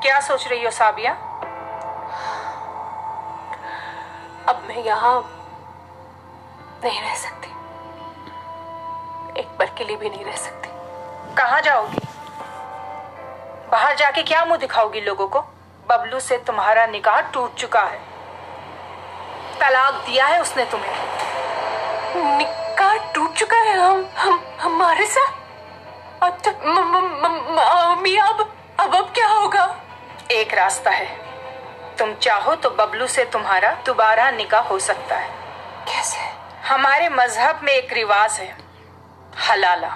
क्या सोच रही हो साबिया? अब मैं यहाँ नहीं रह सकती, एक पल के लिए भी नहीं रह सकती। कहाँ जाओगी? बाहर जाके क्या मुंह दिखाओगी लोगों को? बबलू से तुम्हारा निकाह टूट चुका है, तलाक दिया है उसने तुम्हें। निकाह टूट चुका है हमारे साथ? अच्छा मम्मी, अब क्या होगा? एक रास्ता है, तुम चाहो तो बबलू से तुम्हारा दोबारा निकाह हो सकता है। कैसे? हमारे मजहब में एक रिवाज है, हलाला।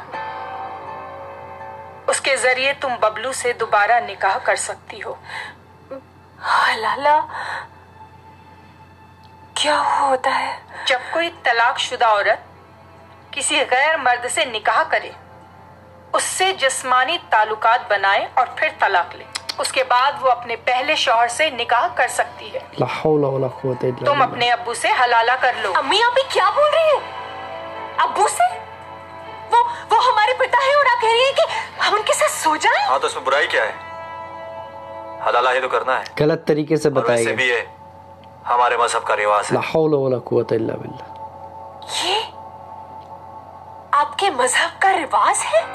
उसके जरिए तुम बबलू से दोबारा निकाह कर सकती हो। हलाला क्या होता है? जब कोई तलाकशुदा औरत किसी गैर मर्द से निकाह करे, उससे जिस्मानी ताल्लुकात बनाए और फिर तलाक ले, उसके बाद वो अपने पहले शौहर से निकाह कर सकती है। ला हौला वला कुव्वता इल्ला तुम अपने अब्बू से हलाला कर लो। अम्मी, आप क्या बोल रही हैं? अब्बू से? वो हमारे पिता है और आप कह रही हैं कि हम उनके साथ सो जाएं? हाँ, तो इसमें बुराई क्या है? हलाला ही तो करना है। गलत तरीके से बताया वैसे भी ये हमारे मजहब का रिवाज है। ला हौला वला कुव्वता इल्ला बिल्लाह। ये आपके मजहब का रिवाज है?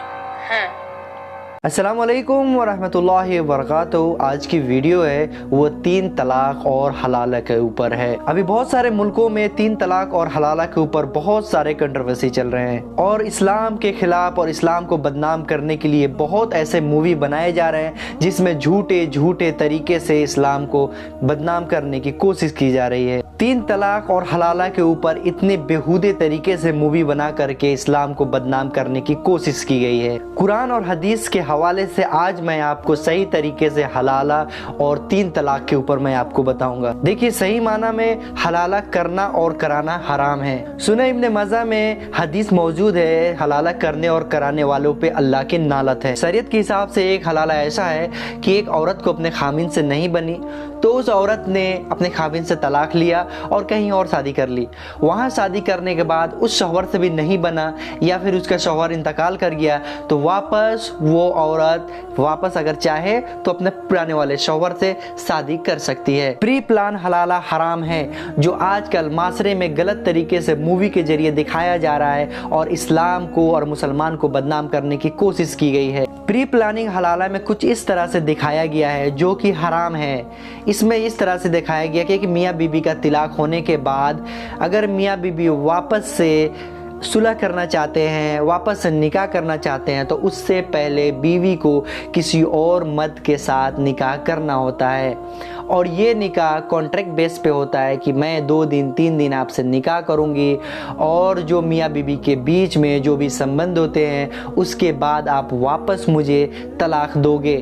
अस्सलाम वालेकुम वरहमतुल्लाहि वबरकातुहू। आज की वीडियो है वो 3 तलाक और हलाला के ऊपर है। अभी बहुत सारे मुल्कों में 3 तलाक और हलाला के ऊपर बहुत सारे कंट्रोवर्सी चल रहे हैं और इस्लाम के खिलाफ और इस्लाम को बदनाम करने के लिए बहुत ऐसे मूवी बनाए जा रहे हैं जिसमें झूठे तरीके से इस्लाम को बदनाम करने की कोशिश की जा रही है। 3 तलाक और हलाला के ऊपर इतने बेहूदे तरीके से मूवी बना करके इस्लाम को बदनाम करने की कोशिश की गई है। कुरान और हदीस के हवाले से आज मैं आपको सही तरीके से हलाला और 3 तलाक के ऊपर मैं आपको बताऊंगा। देखिए, सही माना में हलाला करना और कराना हराम है। सुने इब्ने मजा में हदीस मौजूद है, हलाला करने और कराने वालों पे अल्लाह की नालत है। शरीयत के हिसाब से एक हलाला ऐसा है कि एक औरत को अपने खामिन से नहीं बनी तो उस औरत ने अपने खामिन से तलाक लिया और कहीं और शादी कर ली। वहाँ शादी करने के बाद उस शौहर से भी नहीं बना या फिर उसका शौहर इंतकाल कर गया तो वापस वो औरत अगर चाहे तो अपने पुराने वाले शौहर से शादी कर सकती है। प्री प्लान हलाला हराम है जो आजकल माशरे में गलत तरीके से मूवी के जरिए दिखाया जा रहा है और इस्लाम को और मुसलमान को बदनाम करने की कोशिश की गई है। प्री प्लानिंग हलाला में कुछ इस तरह से दिखाया गया है जो कि हराम है। इसमें इस तरह से दिखाया गया कि मियाँ बीबी का तिलाक होने के बाद अगर मियाँ बीबी वापस से सुलह करना चाहते हैं, वापस से निकाह करना चाहते हैं तो उससे पहले बीवी को किसी और मर्द के साथ निकाह करना होता है और ये निकाह कॉन्ट्रैक्ट बेस पे होता है कि मैं 2 दिन 3 दिन आपसे निकाह करूँगी और जो मियाँ बीबी के बीच में जो भी संबंध होते हैं उसके बाद आप वापस मुझे तलाक दोगे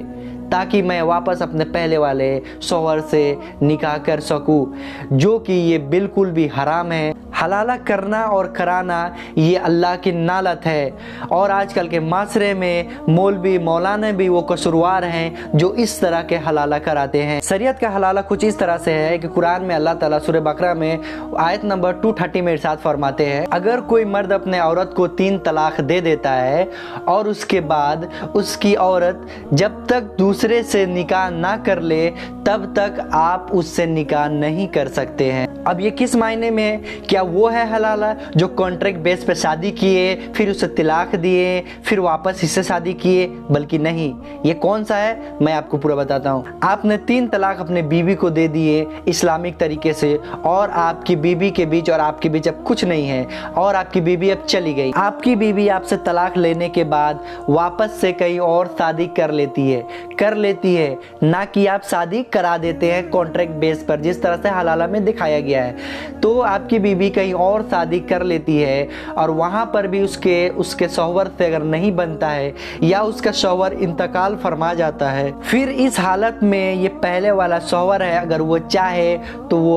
ताकि मैं वापस अपने पहले वाले शौहर से निकाह कर सकूं, जो कि ये बिल्कुल भी हराम है। हलाला करना और कराना ये अल्लाह की नालत है और आजकल के माशरे में मौलवी मौलाना भी वो कसूरवार हैं जो इस तरह के हलाला कराते हैं। शरीयत का हलाला कुछ इस तरह से है कि कुरान में अल्लाह ताला सूरह बकरा में आयत नंबर 230 में इरशाद फरमाते हैं, अगर कोई मर्द अपने औरत को 3 तलाक दे देता है और उसके बाद उसकी औरत जब तक दूसरे से निकाह ना कर ले तब तक आप उससे निकाह नहीं कर सकते हैं। अब ये किस मायने में है? क्या वो है हलाला जो कॉन्ट्रैक्ट बेस पे शादी किए फिर उसे तलाक दिए फिर वापस इससे शादी किए? बल्कि नहीं, ये कौन सा है मैं आपको पूरा बताता हूँ। आपने 3 तलाक अपने बीवी को दे दिए इस्लामिक तरीके से और आपकी बीवी के बीच और आपके बीच अब कुछ नहीं है और आपकी बीवी अब चली गई। आपकी बीवी आपसे तलाक लेने के बाद वापस से कहीं और शादी कर लेती है ना कि आप शादी करा देते हैं कॉन्ट्रैक्ट बेस पर जिस तरह से हलाला में दिखाया गया है। तो आपकी बीवी कहीं और शादी कर लेती है और वहाँ पर भी उसके शौहर से अगर नहीं बनता है या उसका शौहर इंतकाल फरमा जाता है, फिर इस हालत में ये पहले वाला शौहर है अगर वो चाहे तो वो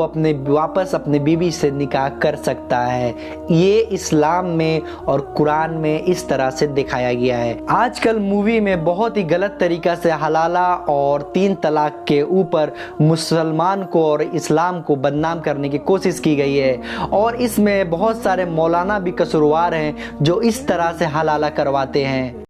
वापस अपने बीवी से निकाह कर सकता है। ये इस्लाम में और कुरान में इस तरह से दिखाया गया है। आजकल मूवी में बहुत ही गलत तरीका से हलाला और 3 तलाक के ऊपर मुसलमान को और इस्लाम को बदनाम करने की कोशिश की गई है और इसमें बहुत सारे मौलाना भी कसूरवार हैं जो इस तरह से हलाला करवाते हैं।